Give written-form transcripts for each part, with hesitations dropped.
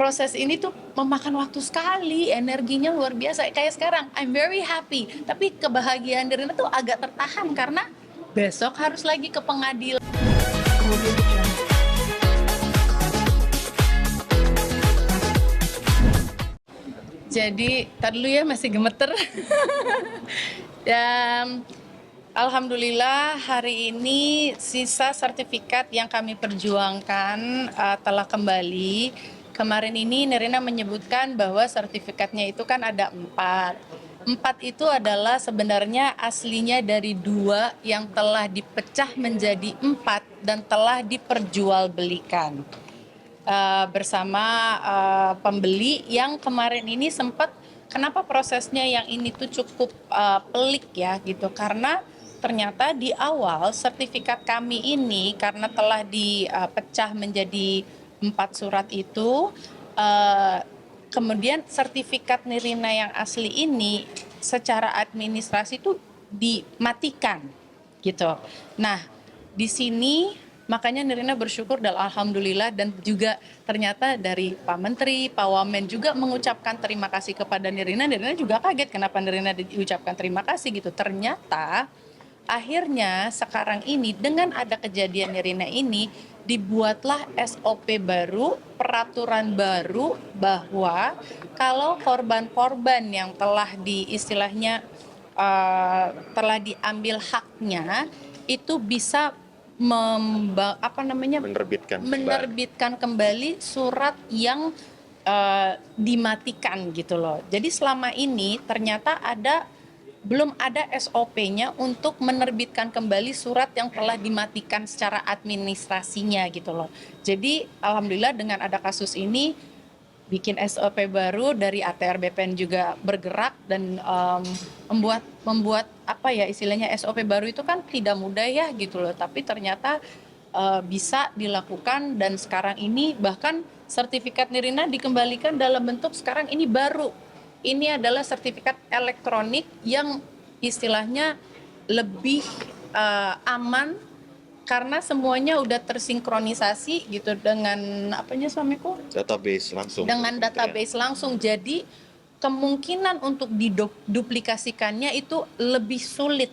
proses ini tuh memakan waktu sekali, energinya luar biasa. Kayak sekarang, I'm very happy. Tapi kebahagiaan Nirina tuh agak tertahan karena besok harus lagi ke pengadilan. Jadi, tar dulu ya, masih gemeter. Dan alhamdulillah hari ini sisa sertifikat yang kami perjuangkan telah kembali. Kemarin ini Nirina menyebutkan bahwa sertifikatnya itu kan ada 4. 4 itu adalah sebenarnya aslinya dari 2 yang telah dipecah menjadi 4 dan telah diperjualbelikan bersama pembeli yang kemarin ini sempat, kenapa prosesnya yang ini tuh cukup pelik ya gitu, karena ternyata di awal sertifikat kami ini karena telah dipecah menjadi 4 surat itu, kemudian sertifikat Nirina yang asli ini secara administrasi itu dimatikan gitu. Nah, di sini makanya Nirina bersyukur dan alhamdulillah, dan juga ternyata dari Pak Menteri, Pak Wamen juga mengucapkan terima kasih kepada Nirina. Nirina juga kaget kenapa Nirina diucapkan terima kasih gitu. Ternyata akhirnya sekarang ini dengan ada kejadian Nirina ini dibuatlah SOP baru, peraturan baru bahwa kalau korban-korban yang telah istilahnya telah diambil haknya itu bisa menerbitkan kembali surat yang dimatikan gitu loh. Jadi selama ini ternyata belum ada SOP-nya untuk menerbitkan kembali surat yang telah dimatikan secara administrasinya gitu loh. Jadi alhamdulillah dengan ada kasus ini bikin SOP baru dari ATR BPN juga bergerak dan membuat apa ya istilahnya, SOP baru itu kan tidak mudah ya gitu loh, tapi ternyata bisa dilakukan. Dan sekarang ini bahkan sertifikat Nirina dikembalikan dalam bentuk sekarang ini baru. Ini adalah sertifikat elektronik yang istilahnya lebih aman karena semuanya udah tersinkronisasi gitu dengan apanya suamiku? Database langsung. Dengan database langsung. Jadi kemungkinan untuk diduplikasikannya itu lebih sulit.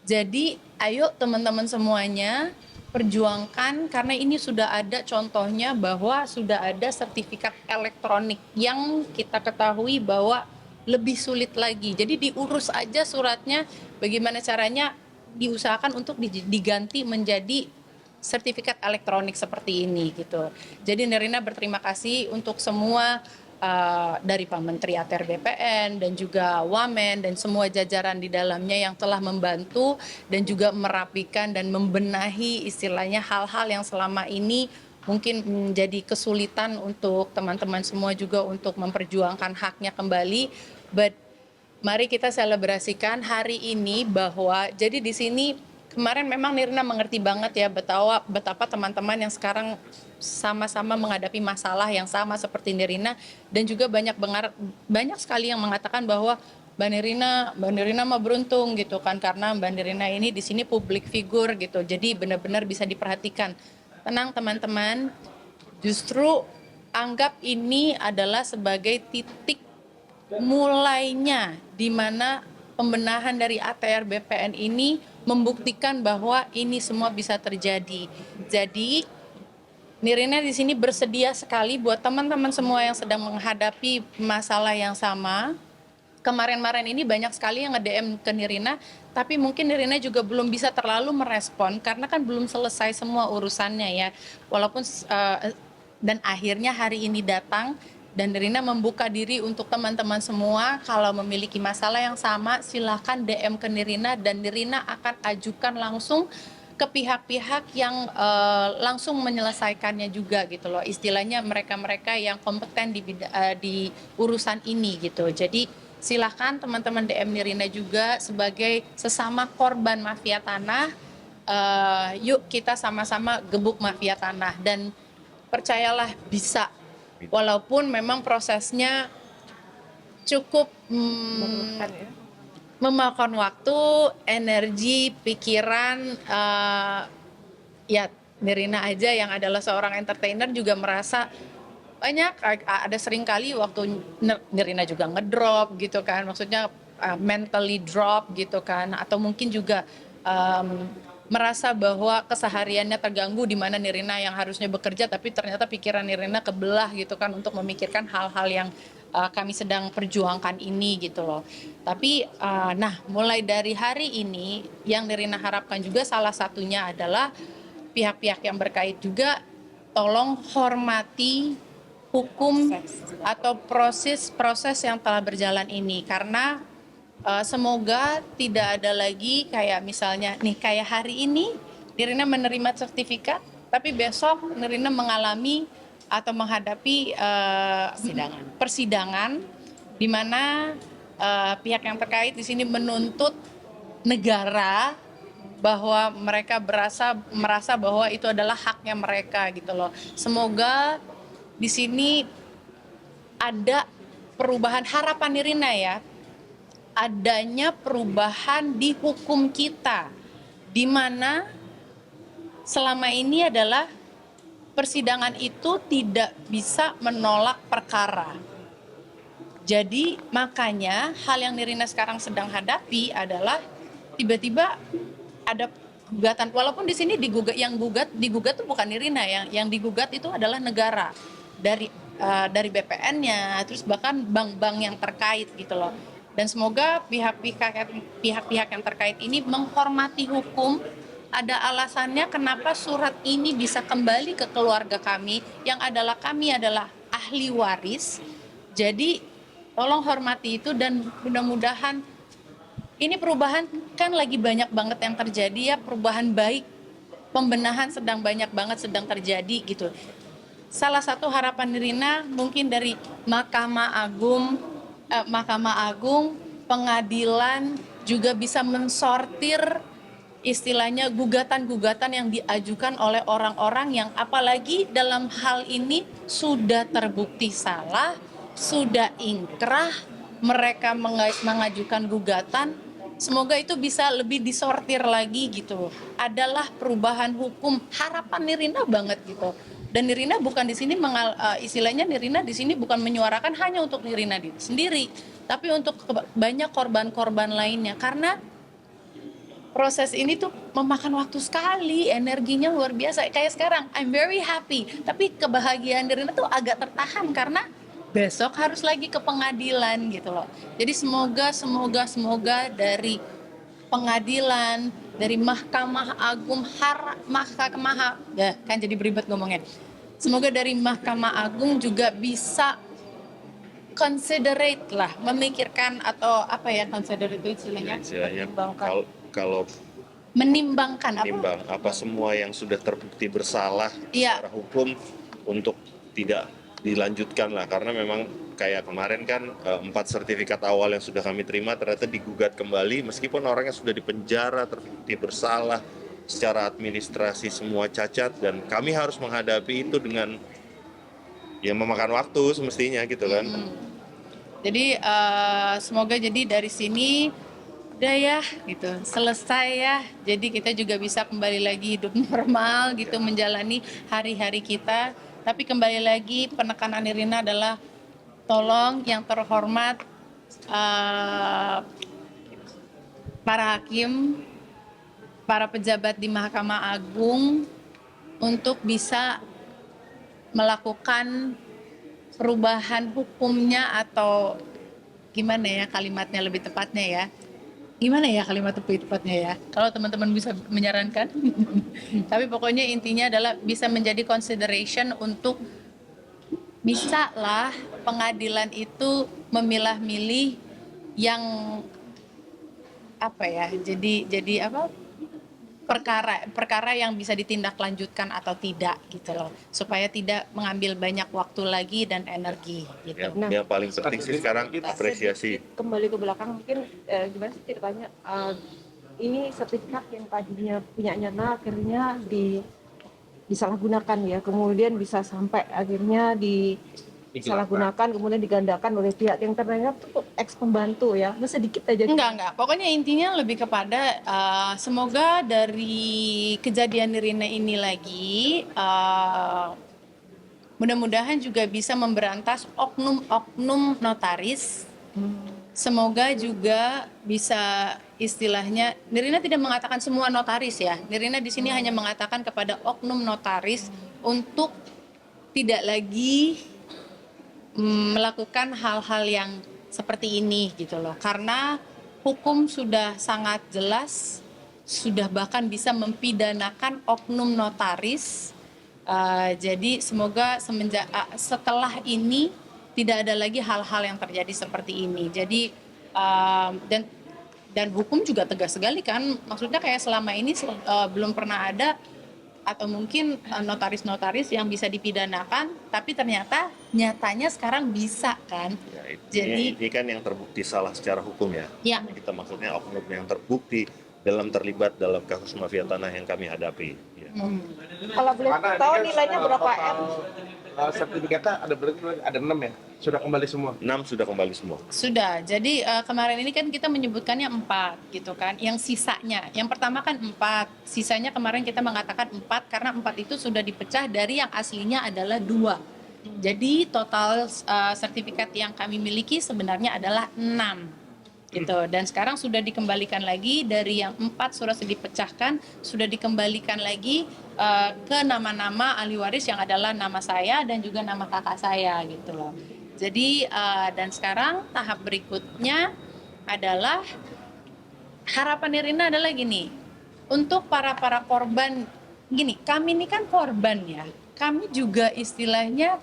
Jadi ayo teman-teman semuanya perjuangkan, karena ini sudah ada contohnya bahwa sudah ada sertifikat elektronik yang kita ketahui bahwa lebih sulit lagi. Jadi diurus aja suratnya, bagaimana caranya diusahakan untuk diganti menjadi sertifikat elektronik seperti ini gitu. Jadi Nirina berterima kasih untuk semua dari Pak Menteri ATR BPN dan juga Wamen dan semua jajaran di dalamnya yang telah membantu dan juga merapikan dan membenahi istilahnya hal-hal yang selama ini mungkin menjadi kesulitan untuk teman-teman semua juga untuk memperjuangkan haknya kembali. But mari kita selebrasikan hari ini bahwa jadi di sini kemarin memang Nirina mengerti banget ya betapa teman-teman yang sekarang sama-sama menghadapi masalah yang sama seperti Nirina, dan juga banyak sekali yang mengatakan bahwa Mbak Nirina mah beruntung gitu kan, karena Mbak Nirina ini di sini public figure gitu. Jadi benar-benar bisa diperhatikan. Tenang teman-teman, justru anggap ini adalah sebagai titik mulainya di mana pembenahan dari ATR BPN ini membuktikan bahwa ini semua bisa terjadi. Jadi Nirina di sini bersedia sekali buat teman-teman semua yang sedang menghadapi masalah yang sama. Kemarin-kemarin ini banyak sekali yang nge-DM ke Nirina, tapi mungkin Nirina juga belum bisa terlalu merespon karena kan belum selesai semua urusannya ya. Walaupun dan akhirnya hari ini datang. Dan Nirina membuka diri untuk teman-teman semua, kalau memiliki masalah yang sama silahkan DM ke Nirina dan Nirina akan ajukan langsung ke pihak-pihak yang langsung menyelesaikannya juga gitu loh. Istilahnya mereka-mereka yang kompeten di urusan ini gitu. Jadi silahkan teman-teman DM Nirina juga sebagai sesama korban mafia tanah. Yuk kita sama-sama gebuk mafia tanah, dan percayalah bisa. Walaupun memang prosesnya cukup memakan waktu, energi, pikiran. Ya Nirina aja yang adalah seorang entertainer juga merasa banyak, ada sering kali waktu Nirina juga ngedrop gitu kan, maksudnya mentally drop gitu kan, atau mungkin juga merasa bahwa kesehariannya terganggu, di mana Nirina yang harusnya bekerja tapi ternyata pikiran Nirina kebelah gitu kan untuk memikirkan hal-hal yang kami sedang perjuangkan ini gitu loh. Tapi nah mulai dari hari ini yang Nirina harapkan juga salah satunya adalah pihak-pihak yang berkait juga tolong hormati hukum atau proses yang telah berjalan ini, karena semoga tidak ada lagi kayak misalnya nih kayak hari ini Nirina menerima sertifikat tapi besok Nirina mengalami atau menghadapi persidangan di mana pihak yang terkait di sini menuntut negara bahwa mereka merasa bahwa itu adalah haknya mereka gitu loh. Semoga di sini ada perubahan, harapan Nirina ya, adanya perubahan di hukum kita, di mana selama ini adalah persidangan itu tidak bisa menolak perkara. Jadi makanya hal yang Nirina sekarang sedang hadapi adalah tiba-tiba ada gugatan, walaupun di sini digugat tuh bukan Nirina, yang digugat itu adalah negara dari BPN-nya, terus bahkan bank-bank yang terkait gitu loh. Dan semoga pihak-pihak yang terkait ini menghormati hukum. Ada alasannya kenapa surat ini bisa kembali ke keluarga kami, yang kami adalah ahli waris. Jadi tolong hormati itu, dan mudah-mudahan ini perubahan kan lagi banyak banget yang terjadi ya, perubahan baik, pembenahan banyak banget sedang terjadi gitu. Salah satu harapan Nirina mungkin dari Mahkamah Agung, pengadilan juga bisa mensortir istilahnya gugatan-gugatan yang diajukan oleh orang-orang yang apalagi dalam hal ini sudah terbukti salah, sudah ingkrah, mereka mengajukan gugatan. Semoga itu bisa lebih disortir lagi gitu. Adalah perubahan hukum, harapan Nirina banget gitu. Dan Nirina bukan di sini istilahnya Nirina di sini bukan menyuarakan hanya untuk Nirina sendiri, tapi untuk banyak korban-korban lainnya, karena proses ini tuh memakan waktu sekali, energinya luar biasa. Kayak sekarang, I'm very happy, tapi kebahagiaan Nirina tuh agak tertahan karena besok harus lagi ke pengadilan gitu loh. Jadi semoga dari pengadilan, dari Mahkamah Agung, ya kan jadi beribet ngomongnya. Semoga dari Mahkamah Agung juga bisa considerate lah, memikirkan atau apa ya, considerate itu istilahnya, kalau menimbang apa semua yang sudah terbukti bersalah secara hukum untuk tidak dilanjutkan lah, karena memang kayak kemarin kan 4 sertifikat awal yang sudah kami terima ternyata digugat kembali meskipun orangnya sudah dipenjara, terbukti bersalah secara administrasi, semua cacat, dan kami harus menghadapi itu dengan ya memakan waktu semestinya gitu kan. Jadi semoga jadi dari sini udah ya gitu, selesai ya, jadi kita juga bisa kembali lagi hidup normal gitu, menjalani hari-hari kita. Tapi kembali lagi penekanan Nirina adalah tolong yang terhormat para hakim, para pejabat di Mahkamah Agung untuk bisa melakukan perubahan hukumnya, atau gimana ya kalimatnya lebih tepatnya ya, kalau teman-teman bisa menyarankan. Tapi pokoknya intinya adalah bisa menjadi consideration untuk bisa lah pengadilan itu memilah-milih yang apa ya, jadi apa, perkara yang bisa ditindaklanjutkan atau tidak gitu loh, supaya tidak mengambil banyak waktu lagi dan energi gitu. Yang paling penting sih sekarang apresiasi. Kembali ke belakang mungkin gimana sih ceritanya, ini sertifikat yang tadinya punya Nirina akhirnya disalahgunakan ya, kemudian bisa sampai akhirnya disalahgunakan, kemudian digandakan oleh pihak yang ternyata tuh ex pembantu ya, sedikit aja. Enggak, pokoknya intinya lebih kepada semoga dari kejadian Nirina ini lagi mudah-mudahan juga bisa memberantas oknum-oknum notaris. Semoga juga bisa istilahnya, Nirina tidak mengatakan semua notaris ya. Nirina di sini hanya mengatakan kepada oknum notaris untuk tidak lagi melakukan hal-hal yang seperti ini gitu loh. Karena hukum sudah sangat jelas, sudah bahkan bisa mempidanakan oknum notaris. Jadi semoga setelah ini tidak ada lagi hal-hal yang terjadi seperti ini. Jadi dan hukum juga tegas sekali kan. Maksudnya kayak selama ini belum pernah ada atau mungkin notaris-notaris yang bisa dipidanakan, tapi ternyata nyatanya sekarang bisa kan. Ya, Jadi ini kan yang terbukti salah secara hukum ya. Ya. Kita maksudnya oknum yang terbukti terlibat dalam kasus mafia tanah yang kami hadapi. Ya. Kalau boleh tahu nilainya berapa M? Sertifikatnya ada 6 ya? Sudah kembali semua? 6 sudah kembali semua. sudah. Jadi kemarin ini kan kita menyebutkannya 4 gitu kan. Yang sisanya, yang pertama kan 4, sisanya kemarin kita mengatakan 4 karena 4 itu sudah dipecah dari yang aslinya adalah 2. Jadi total sertifikat yang kami miliki sebenarnya adalah 6. Gitu. Dan sekarang sudah dikembalikan lagi dari yang 4 sudah dipecahkan, sudah dikembalikan lagi ke nama-nama ahli waris yang adalah nama saya dan juga nama kakak saya gitu loh. Jadi dan sekarang tahap berikutnya adalah harapan Nirina adalah gini, untuk para korban, gini, kami ini kan korban ya, kami juga istilahnya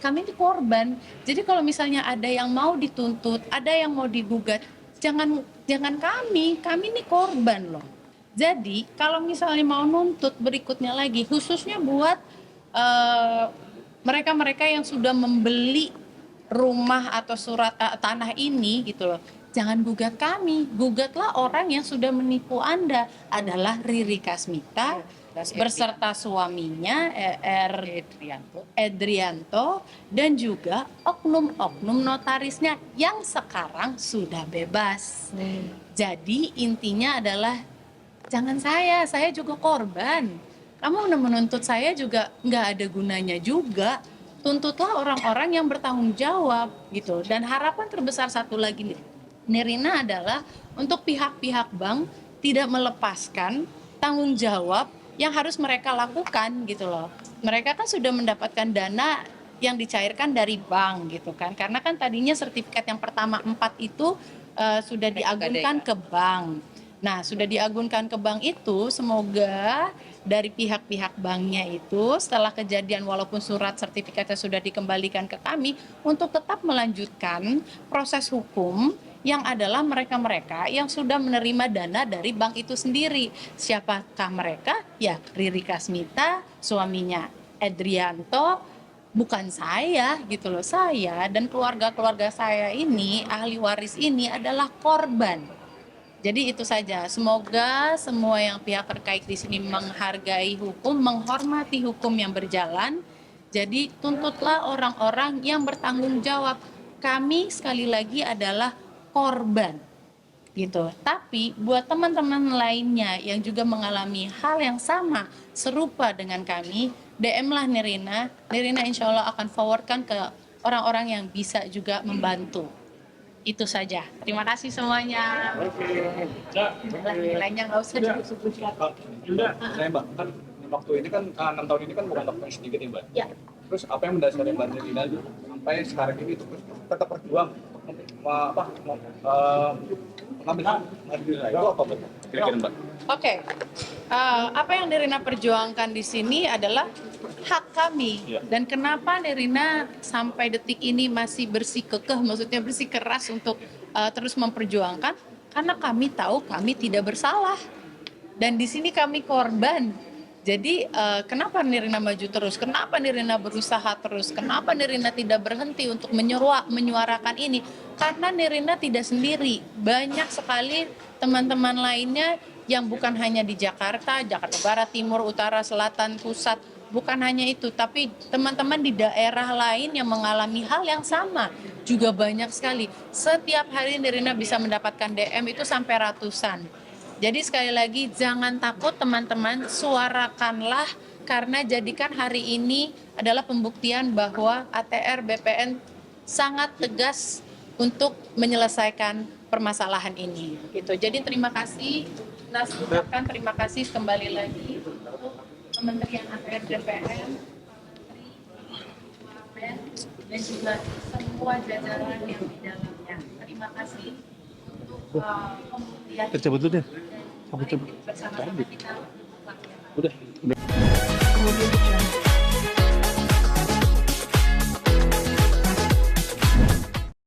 kami ini korban. Jadi kalau misalnya ada yang mau dituntut, ada yang mau digugat, jangan kami ini korban loh. Jadi kalau misalnya mau nuntut berikutnya lagi, khususnya buat mereka-mereka yang sudah membeli rumah atau surat tanah ini gitu loh, jangan gugat kami, gugatlah orang yang sudah menipu Anda, adalah Riri Kasmita berserta suaminya Edrianto dan juga oknum-oknum notarisnya yang sekarang sudah bebas. Jadi intinya adalah jangan saya juga korban. Kamu menuntut saya juga nggak ada gunanya juga. Tuntutlah orang-orang yang bertanggung jawab gitu. Dan harapan terbesar satu lagi Nirina adalah untuk pihak-pihak bank tidak melepaskan tanggung jawab yang harus mereka lakukan gitu loh. Mereka kan sudah mendapatkan dana yang dicairkan dari bank gitu kan. Karena kan tadinya sertifikat yang pertama 4 itu sudah diagunkan ke bank. Nah, sudah diagunkan ke bank itu, semoga dari pihak-pihak banknya itu setelah kejadian walaupun surat sertifikatnya sudah dikembalikan ke kami untuk tetap melanjutkan proses hukum yang adalah mereka-mereka yang sudah menerima dana dari bank itu sendiri. Siapakah mereka? Ya, Riri Kasmita, suaminya Edrianto, bukan saya gitu loh. Saya dan keluarga-keluarga saya ini, ahli waris ini adalah korban. Jadi itu saja. Semoga semua yang pihak terkait di sini menghargai hukum, menghormati hukum yang berjalan. Jadi tuntutlah orang-orang yang bertanggung jawab. Kami sekali lagi adalah korban gitu. Tapi buat teman-teman lainnya yang juga mengalami hal yang sama serupa dengan kami, DM lah Nirina. Nirina insya Allah akan forwardkan ke orang-orang yang bisa juga membantu. Itu saja. Terima kasih semuanya. Nilainya nggak usah disebutkan. Yunda, saya Mbak, kan waktu ini kan 6 tahun ini kan bukan waktu yang sedikit ya Mbak. Ya. Terus apa yang mendasari Mbak Nirina sampai sekarang ini terus tetap berjuang mengambil hak Nirina itu apa Mbak? Kira-kira Mbak? Oke. Apa yang Nirina perjuangkan di sini adalah hak kami. Dan kenapa Nirina sampai detik ini masih bersikukuh, maksudnya bersikeras untuk terus memperjuangkan? Karena kami tahu kami tidak bersalah. Dan di sini kami korban. Jadi kenapa Nirina maju terus? Kenapa Nirina berusaha terus? Kenapa Nirina tidak berhenti untuk menyuarakan ini? Karena Nirina tidak sendiri. Banyak sekali teman-teman lainnya yang bukan hanya di Jakarta, Jakarta Barat, Timur, Utara, Selatan, Pusat. Bukan hanya itu, tapi teman-teman di daerah lain yang mengalami hal yang sama juga banyak sekali. Setiap hari Nirina bisa mendapatkan DM itu sampai ratusan. Jadi sekali lagi jangan takut teman-teman, suarakanlah karena jadikan hari ini adalah pembuktian bahwa ATR BPN sangat tegas untuk menyelesaikan permasalahan ini. Gitu. Jadi terima kasih, Nas ucapkan terima kasih kembali lagi untuk Kementerian ATR BPN, Pak Menteri, dan juga semua jajaran yang di dalamnya. Terima kasih untuk pembuktian Cabut dulu deh. dan mari bersama-sama kita. Udah.